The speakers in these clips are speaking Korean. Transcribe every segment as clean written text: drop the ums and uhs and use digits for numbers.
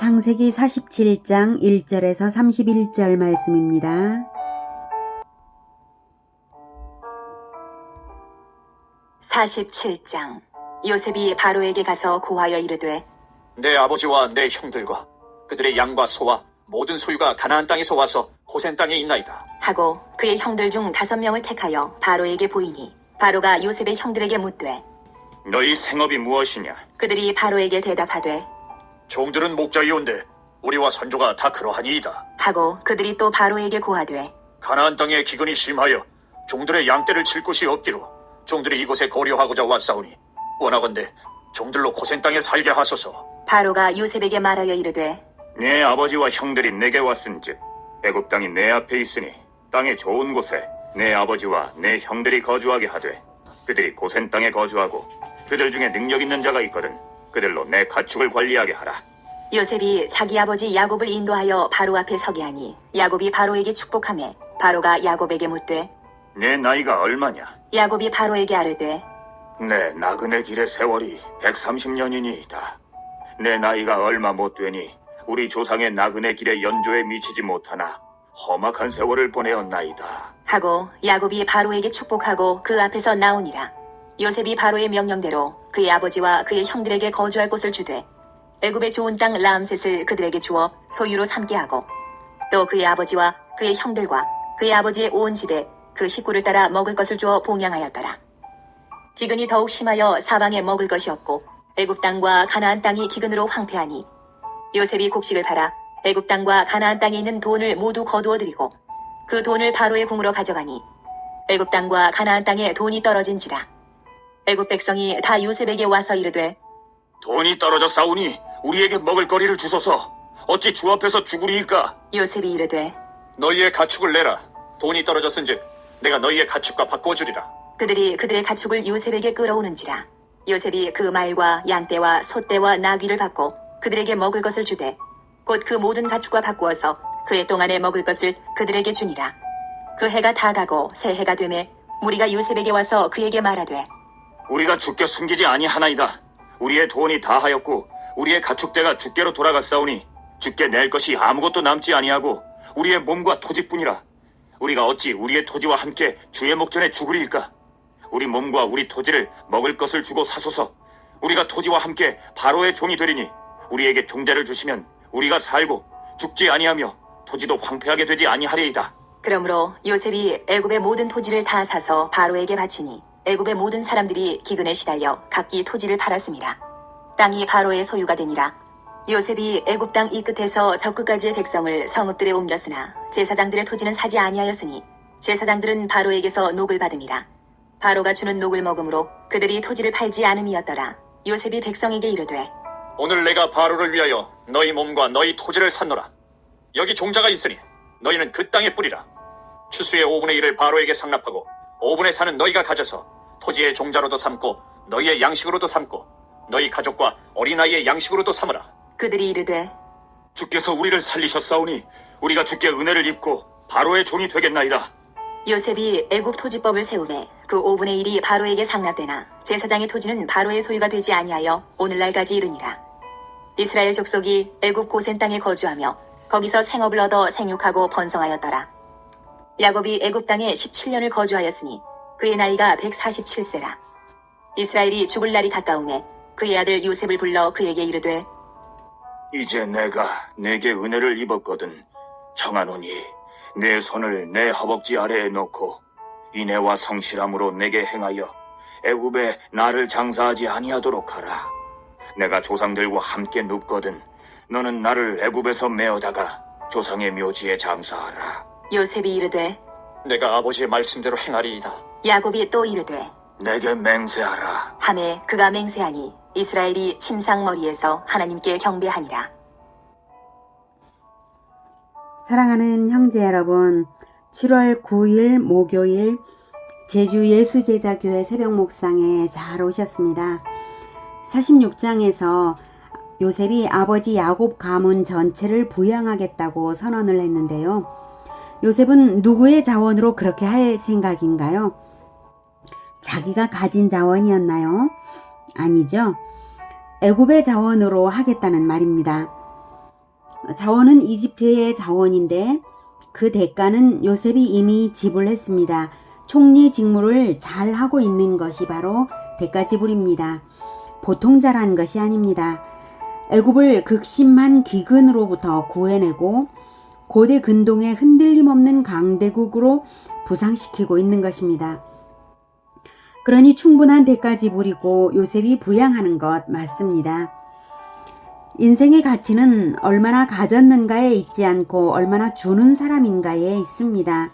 창세기 47장 1절에서 31절 말씀입니다. 47장. 요셉이 바로에게 가서 고하여 이르되 내 아버지와 내 형들과 그들의 양과 소와 모든 소유가 가나안 땅에서 와서 고센 땅에 있나이다. 하고 그의 형들 중 5명을 택하여 바로에게 보이니 바로가 요셉의 형들에게 묻되 너희 생업이 무엇이냐? 그들이 바로에게 대답하되 종들은 목자이온데 우리와 선조가 다 그러하니이다. 하고 그들이 또 바로에게 고하되 가나안 땅에 기근이 심하여 종들의 양떼를 칠 곳이 없기로 종들이 이곳에 거류하고자 왔사오니 원하건대 종들로 고센 땅에 살게 하소서. 바로가 요셉에게 말하여 이르되 내 아버지와 형들이 내게 왔은즉 애굽 땅이 내 앞에 있으니 땅의 좋은 곳에 내 아버지와 내 형들이 거주하게 하되 그들이 고센 땅에 거주하고 그들 중에 능력 있는 자가 있거든 그들로 내 가축을 관리하게 하라. 요셉이 자기 아버지 야곱을 인도하여 바로 앞에 서게 하니 야곱이 바로에게 축복하매 바로가 야곱에게 묻되 내 나이가 얼마냐? 야곱이 바로에게 아뢰되 내 나그네 길의 세월이 130년이니이다. 내 나이가 얼마 못 되니 우리 조상의 나그네 길의 연조에 미치지 못하나 험악한 세월을 보내었나이다. 하고 야곱이 바로에게 축복하고 그 앞에서 나오니라. 요셉이 바로의 명령대로 그의 아버지와 그의 형들에게 거주할 곳을 주되 애굽의 좋은 땅 라암셋을 그들에게 주어 소유로 삼게 하고 또 그의 아버지와 그의 형들과 그의 아버지의 온 집에 그 식구를 따라 먹을 것을 주어 봉양하였더라. 기근이 더욱 심하여 사방에 먹을 것이 없고 애굽 땅과 가나안 땅이 기근으로 황폐하니 요셉이 곡식을 팔아 애굽 땅과 가나안 땅에 있는 돈을 모두 거두어 들이고 그 돈을 바로의 궁으로 가져가니 애굽 땅과 가나안 땅에 돈이 떨어진지라. 애굽 백성이 다 요셉에게 와서 이르되 돈이 떨어져 싸우니 우리에게 먹을 거리를 주소서. 어찌 주 앞에서 죽으리이까? 요셉이 이르되 너희의 가축을 내라. 돈이 떨어졌은즉 내가 너희의 가축과 바꿔주리라. 그들이 그들의 가축을 요셉에게 끌어오는지라. 요셉이 그 말과 양떼와 소떼와 나귀를 받고 그들에게 먹을 것을 주되 곧 그 모든 가축과 바꾸어서 그해 동안에 먹을 것을 그들에게 주니라. 그 해가 다 가고 새 해가 되매 무리가 요셉에게 와서 그에게 말하되 우리가 주께 숨기지 아니하나이다. 우리의 돈이 다하였고 우리의 가축대가 주께로 돌아갔사오니 주께 낼 것이 아무것도 남지 아니하고 우리의 몸과 토지뿐이라. 우리가 어찌 우리의 토지와 함께 주의 목전에 죽으리이까? 우리 몸과 우리 토지를 먹을 것을 주고 사소서. 우리가 토지와 함께 바로의 종이 되리니 우리에게 종자를 주시면 우리가 살고 죽지 아니하며 토지도 황폐하게 되지 아니하리이다. 그러므로 요셉이 애굽의 모든 토지를 다 사서 바로에게 바치니 애굽의 모든 사람들이 기근에 시달려 각기 토지를 팔았습니다. 땅이 바로의 소유가 되니라. 요셉이 애굽 땅 이 끝에서 저 끝까지의 백성을 성읍들에 옮겼으나 제사장들의 토지는 사지 아니하였으니 제사장들은 바로에게서 녹을 받음이라. 바로가 주는 녹을 먹음으로 그들이 토지를 팔지 않음이었더라. 요셉이 백성에게 이르되 오늘 내가 바로를 위하여 너희 몸과 너희 토지를 샀노라. 여기 종자가 있으니 너희는 그 땅에 뿌리라. 추수의 5분의 1을 바로에게 상납하고 5분의 4는 너희가 가져서 토지의 종자로도 삼고 너희의 양식으로도 삼고 너희 가족과 어린아이의 양식으로도 삼으라. 그들이 이르되 주께서 우리를 살리셨사오니 우리가 주께 은혜를 입고 바로의 종이 되겠나이다. 요셉이 애굽 토지법을 세우매 그 5분의 1이 바로에게 상납되나 제사장의 토지는 바로의 소유가 되지 아니하여 오늘날까지 이르니라. 이스라엘 족속이 애굽 고센 땅에 거주하며 거기서 생업을 얻어 생육하고 번성하였더라. 야곱이 애굽 땅에 17년을 거주하였으니 그의 나이가 147세라. 이스라엘이 죽을 날이 가까우매 그의 아들 요셉을 불러 그에게 이르되 이제 내가 내게 은혜를 입었거든. 청하노니 내 손을 내 허벅지 아래에 놓고 인애와 성실함으로 내게 행하여 애굽에 나를 장사하지 아니하도록 하라. 내가 조상들과 함께 눕거든 너는 나를 애굽에서 메어다가 조상의 묘지에 장사하라. 요셉이 이르되 내가 아버지의 말씀대로 행하리이다. 야곱이 또 이르되 내게 맹세하라. 하매 그가 맹세하니 이스라엘이 침상머리에서 하나님께 경배하니라. 사랑하는 형제 여러분, 7월 9일 목요일 제주 예수제자교회 새벽 목상에 잘 오셨습니다. 46장에서 요셉이 아버지 야곱 가문 전체를 부양하겠다고 선언을 했는데요. 요셉은 누구의 자원으로 그렇게 할 생각인가요? 자기가 가진 자원이었나요? 아니죠. 애굽의 자원으로 하겠다는 말입니다. 자원은 이집트의 자원인데 그 대가는 요셉이 이미 지불했습니다. 총리 직무를 잘 하고 있는 것이 바로 대가 지불입니다. 보통 잘한 것이 아닙니다. 애굽을 극심한 기근으로부터 구해내고 고대 근동의 흔들림 없는 강대국으로 부상시키고 있는 것입니다. 그러니 충분한 대가 지불이고 요셉이 부양하는 것 맞습니다. 인생의 가치는 얼마나 가졌는가에 있지 않고 얼마나 주는 사람인가에 있습니다.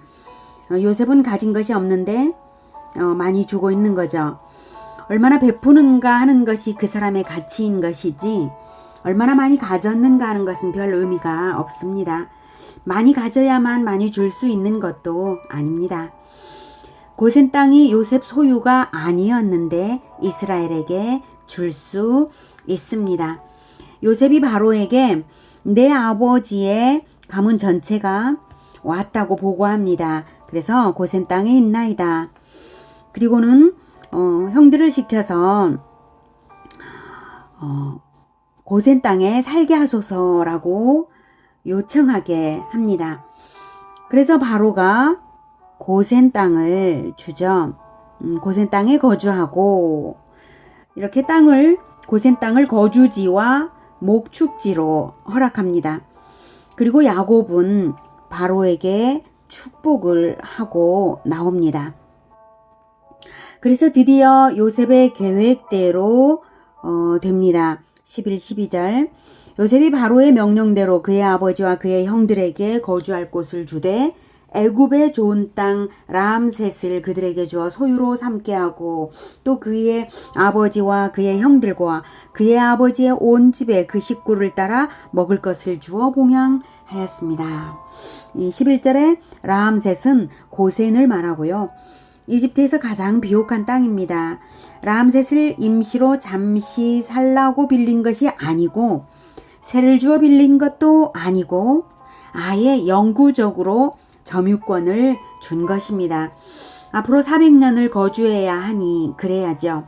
요셉은 가진 것이 없는데 많이 주고 있는 거죠. 얼마나 베푸는가 하는 것이 그 사람의 가치인 것이지 얼마나 많이 가졌는가 하는 것은 별 의미가 없습니다. 많이 가져야만 많이 줄 수 있는 것도 아닙니다. 고센 땅이 요셉 소유가 아니었는데 이스라엘에게 줄 수 있습니다. 요셉이 바로에게 내 아버지의 가문 전체가 왔다고 보고합니다. 그래서 고센 땅에 있나이다. 그리고는 형들을 시켜서 고센 땅에 살게 하소서라고 요청하게 합니다. 그래서 바로가 고센 땅을 주죠. 고센 땅에 거주하고 이렇게 고센 땅을 거주지와 목축지로 허락합니다. 그리고 야곱은 바로에게 축복을 하고 나옵니다. 그래서 드디어 요셉의 계획대로 됩니다. 11, 12절 요셉이 바로의 명령대로 그의 아버지와 그의 형들에게 거주할 곳을 주되 애굽의 좋은 땅 람셋을 그들에게 주어 소유로 삼게 하고 또 그의 아버지와 그의 형들과 그의 아버지의 온 집에 그 식구를 따라 먹을 것을 주어 봉양하였습니다. 11절에 람셋은 고센을 말하고요. 이집트에서 가장 비옥한 땅입니다. 람셋을 임시로 잠시 살라고 빌린 것이 아니고 세를 주어 빌린 것도 아니고 아예 영구적으로 점유권을 준 것입니다. 앞으로 400년을 거주해야 하니 그래야죠.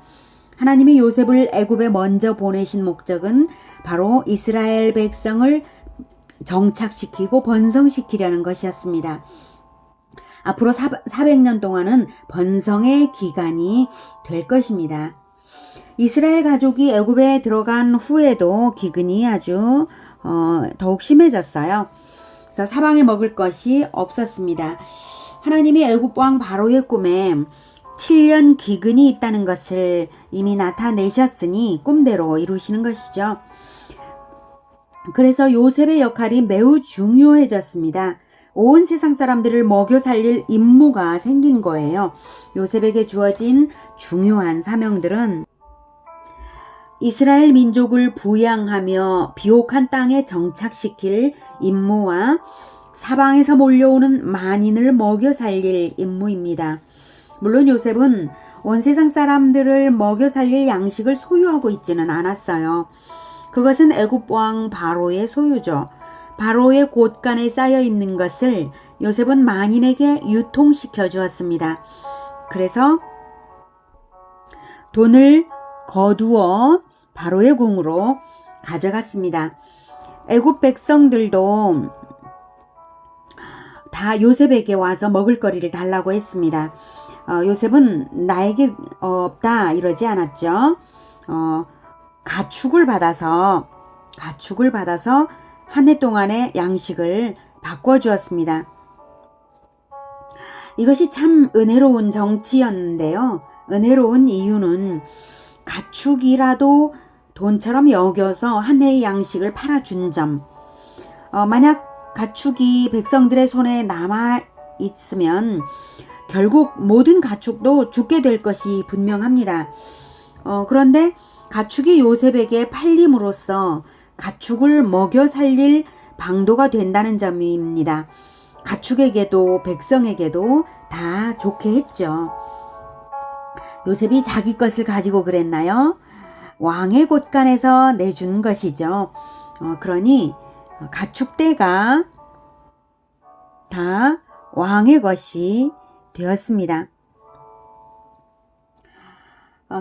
하나님이 요셉을 애굽에 먼저 보내신 목적은 바로 이스라엘 백성을 정착시키고 번성시키려는 것이었습니다. 앞으로 400년 동안은 번성의 기간이 될 것입니다. 이스라엘 가족이 애굽에 들어간 후에도 기근이 아주 더욱 심해졌어요. 그래서 사방에 먹을 것이 없었습니다. 하나님이 애굽 왕 바로의 꿈에 7년 기근이 있다는 것을 이미 나타내셨으니 꿈대로 이루시는 것이죠. 그래서 요셉의 역할이 매우 중요해졌습니다. 온 세상 사람들을 먹여 살릴 임무가 생긴 거예요. 요셉에게 주어진 중요한 사명들은 이스라엘 민족을 부양하며 비옥한 땅에 정착시킬 임무와 사방에서 몰려오는 만인을 먹여 살릴 임무입니다. 물론 요셉은 온 세상 사람들을 먹여 살릴 양식을 소유하고 있지는 않았어요. 그것은 애굽 왕 바로의 소유죠. 바로의 곳간에 쌓여 있는 것을 요셉은 만인에게 유통시켜 주었습니다. 그래서 돈을 거두어 바로의 궁으로 가져갔습니다. 애굽 백성들도 다 요셉에게 와서 먹을거리를 달라고 했습니다. 요셉은 나에게 없다 이러지 않았죠. 가축을 받아서 한 해 동안의 양식을 바꿔주었습니다. 이것이 참 은혜로운 정치였는데요. 은혜로운 이유는 가축이라도 돈처럼 여겨서 한 해의 양식을 팔아준 점. 만약 가축이 백성들의 손에 남아 있으면 결국 모든 가축도 죽게 될 것이 분명합니다. 그런데 가축이 요셉에게 팔림으로써 가축을 먹여 살릴 방도가 된다는 점입니다. 가축에게도 백성에게도 다 좋게 했죠. 요셉이 자기 것을 가지고 그랬나요? 왕의 곳간에서 내준 것이죠. 그러니 가축대가 다 왕의 것이 되었습니다.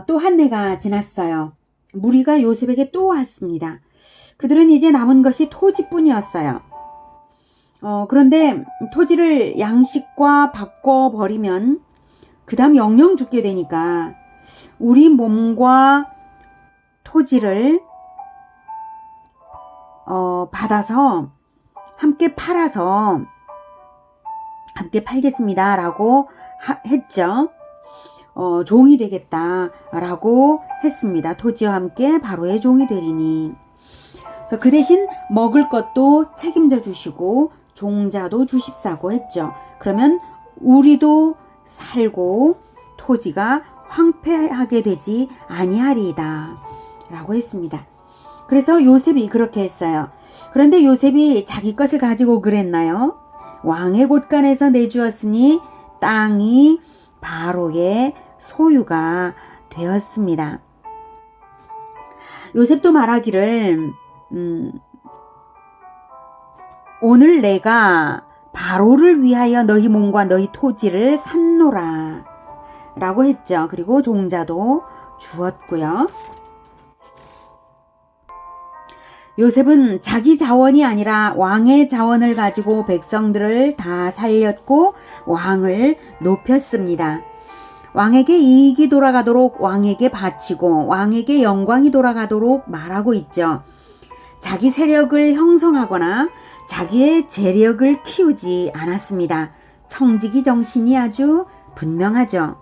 또 한 해가 지났어요. 무리가 요셉에게 또 왔습니다. 그들은 이제 남은 것이 토지뿐이었어요. 그런데 토지를 양식과 바꿔버리면 그 다음 영영 죽게 되니까 우리 몸과 토지를 받아서 함께 팔아서 함께 팔겠습니다 라고 했죠. 종이 되겠다라고 했습니다. 토지와 함께 바로의 종이 되리니. 그 대신 먹을 것도 책임져 주시고 종자도 주십사고 했죠. 그러면 우리도 살고 토지가 황폐하게 되지 아니하리이다 라고 했습니다. 그래서 요셉이 그렇게 했어요. 그런데 요셉이 자기 것을 가지고 그랬나요? 왕의 곳간에서 내주었으니 땅이 바로의 소유가 되었습니다. 요셉도 말하기를 오늘 내가 바로를 위하여 너희 몸과 너희 토지를 샀노라 라고 했죠. 그리고 종자도 주었고요. 요셉은 자기 자원이 아니라 왕의 자원을 가지고 백성들을 다 살렸고 왕을 높였습니다. 왕에게 이익이 돌아가도록 왕에게 바치고 왕에게 영광이 돌아가도록 말하고 있죠. 자기 세력을 형성하거나 자기의 재력을 키우지 않았습니다. 청지기 정신이 아주 분명하죠.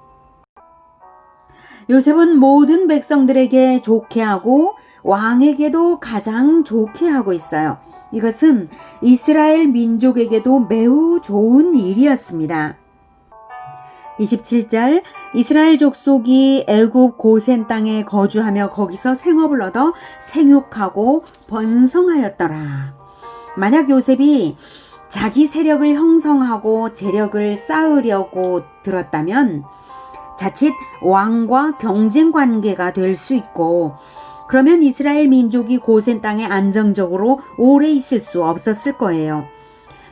요셉은 모든 백성들에게 좋게 하고 왕에게도 가장 좋게 하고 있어요. 이것은 이스라엘 민족에게도 매우 좋은 일이었습니다. 27절 이스라엘 족속이 애굽 고센 땅에 거주하며 거기서 생업을 얻어 생육하고 번성하였더라. 만약 요셉이 자기 세력을 형성하고 재력을 쌓으려고 들었다면 자칫 왕과 경쟁 관계가 될 수 있고 그러면 이스라엘 민족이 고센 땅에 안정적으로 오래 있을 수 없었을 거예요.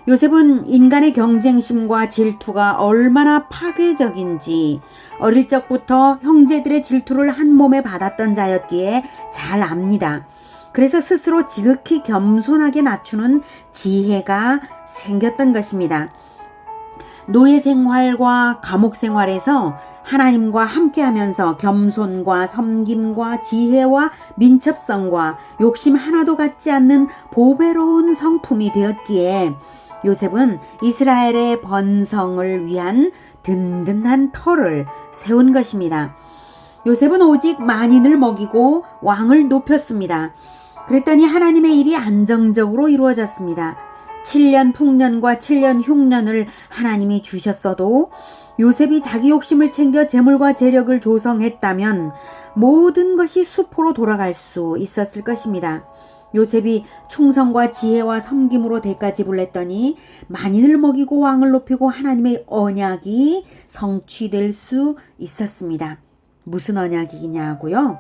요셉은 인간의 경쟁심과 질투가 얼마나 파괴적인지 어릴 적부터 형제들의 질투를 한 몸에 받았던 자였기에 잘 압니다. 그래서 스스로 지극히 겸손하게 낮추는 지혜가 생겼던 것입니다. 노예 생활과 감옥 생활에서 하나님과 함께하면서 겸손과 섬김과 지혜와 민첩성과 욕심 하나도 갖지 않는 보배로운 성품이 되었기에 요셉은 이스라엘의 번성을 위한 든든한 터를 세운 것입니다. 요셉은 오직 만인을 먹이고 왕을 높였습니다. 그랬더니 하나님의 일이 안정적으로 이루어졌습니다. 7년 풍년과 7년 흉년을 하나님이 주셨어도 요셉이 자기 욕심을 챙겨 재물과 재력을 조성했다면 모든 것이 수포로 돌아갈 수 있었을 것입니다. 요셉이 충성과 지혜와 섬김으로 대가지불냈더니 만인을 먹이고 왕을 높이고 하나님의 언약이 성취될 수 있었습니다. 무슨 언약이냐고요?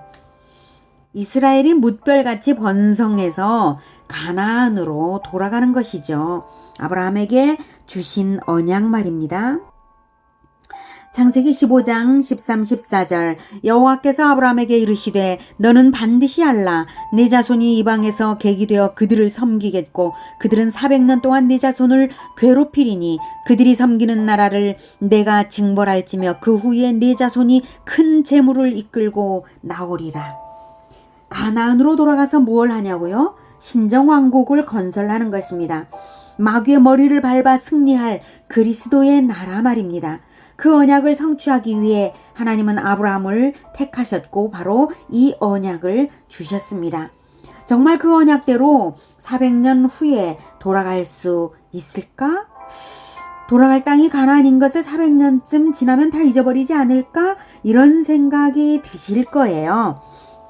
이스라엘이 뭇별같이 번성해서 가나안으로 돌아가는 것이죠. 아브라함에게 주신 언약 말입니다. 창세기 15장 13, 14절 여호와께서 아브라함에게 이르시되 너는 반드시 알라 네 자손이 이방에서 객이 되어 그들을 섬기겠고 그들은 400년 동안 네 자손을 괴롭히리니 그들이 섬기는 나라를 내가 징벌할지며 그 후에 네 자손이 큰 재물을 이끌고 나오리라. 가나안으로 돌아가서 무엇을 하냐고요? 신정왕국을 건설하는 것입니다. 마귀의 머리를 밟아 승리할 그리스도의 나라 말입니다. 그 언약을 성취하기 위해 하나님은 아브라함을 택하셨고 바로 이 언약을 주셨습니다. 정말 그 언약대로 400년 후에 돌아갈 수 있을까? 돌아갈 땅이 가나안인 것을 400년쯤 지나면 다 잊어버리지 않을까? 이런 생각이 드실 거예요.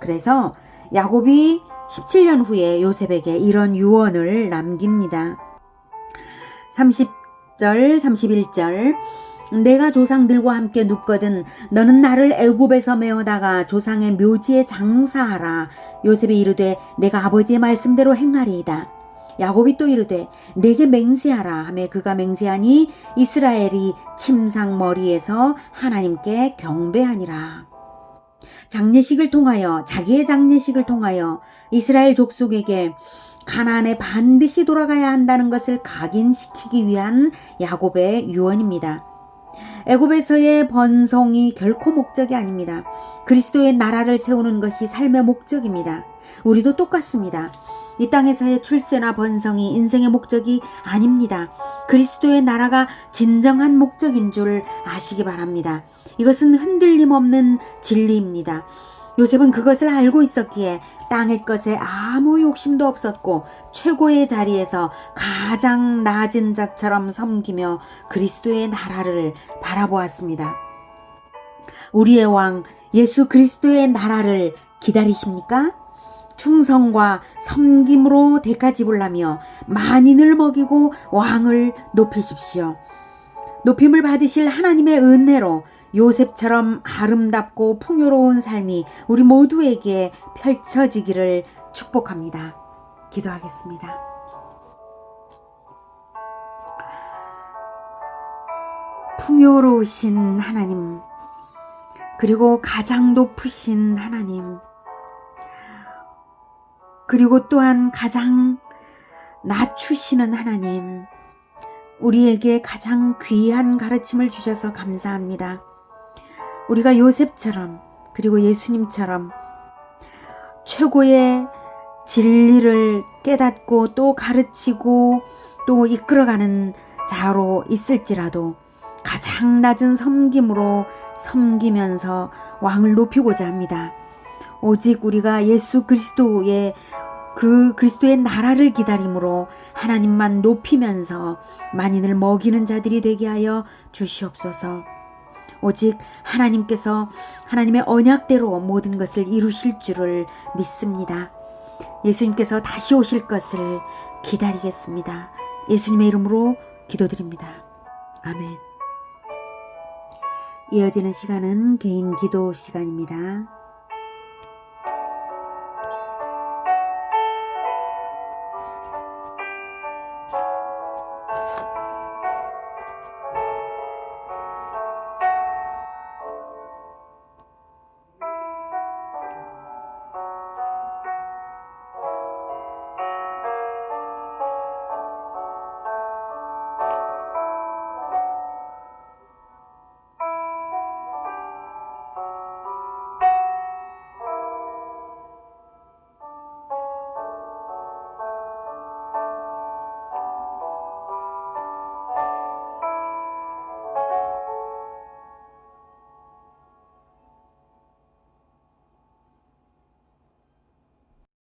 그래서 야곱이 17년 후에 요셉에게 이런 유언을 남깁니다. 30절, 31절 내가 조상들과 함께 눕거든 너는 나를 애굽에서 메어다가 조상의 묘지에 장사하라. 요셉이 이르되 내가 아버지의 말씀대로 행하리이다. 야곱이 또 이르되 내게 맹세하라 하매 그가 맹세하니 이스라엘이 침상 머리에서 하나님께 경배하니라. 장례식을 통하여 자기의 장례식을 통하여 이스라엘 족속에게 가나안에 반드시 돌아가야 한다는 것을 각인시키기 위한 야곱의 유언입니다. 애굽에서의 번성이 결코 목적이 아닙니다. 그리스도의 나라를 세우는 것이 삶의 목적입니다. 우리도 똑같습니다. 이 땅에서의 출세나 번성이 인생의 목적이 아닙니다. 그리스도의 나라가 진정한 목적인 줄 아시기 바랍니다. 이것은 흔들림 없는 진리입니다. 요셉은 그것을 알고 있었기에 땅의 것에 아무 욕심도 없었고 최고의 자리에서 가장 낮은 자처럼 섬기며 그리스도의 나라를 바라보았습니다. 우리의 왕 예수 그리스도의 나라를 기다리십니까? 충성과 섬김으로 대가지불라며 만인을 먹이고 왕을 높이십시오. 높임을 받으실 하나님의 은혜로 요셉처럼 아름답고 풍요로운 삶이 우리 모두에게 펼쳐지기를 축복합니다. 기도하겠습니다. 풍요로우신 하나님, 그리고 가장 높으신 하나님, 그리고 또한 가장 낮추시는 하나님, 우리에게 가장 귀한 가르침을 주셔서 감사합니다. 우리가 요셉처럼 그리고 예수님처럼 최고의 진리를 깨닫고 또 가르치고 또 이끌어가는 자로 있을지라도 가장 낮은 섬김으로 섬기면서 왕을 높이고자 합니다. 오직 우리가 예수 그리스도의 그리스도의 나라를 기다림으로 하나님만 높이면서 만인을 먹이는 자들이 되게 하여 주시옵소서. 오직 하나님께서 하나님의 언약대로 모든 것을 이루실 줄을 믿습니다. 예수님께서 다시 오실 것을 기다리겠습니다. 예수님의 이름으로 기도드립니다. 아멘. 이어지는 시간은 개인 기도 시간입니다.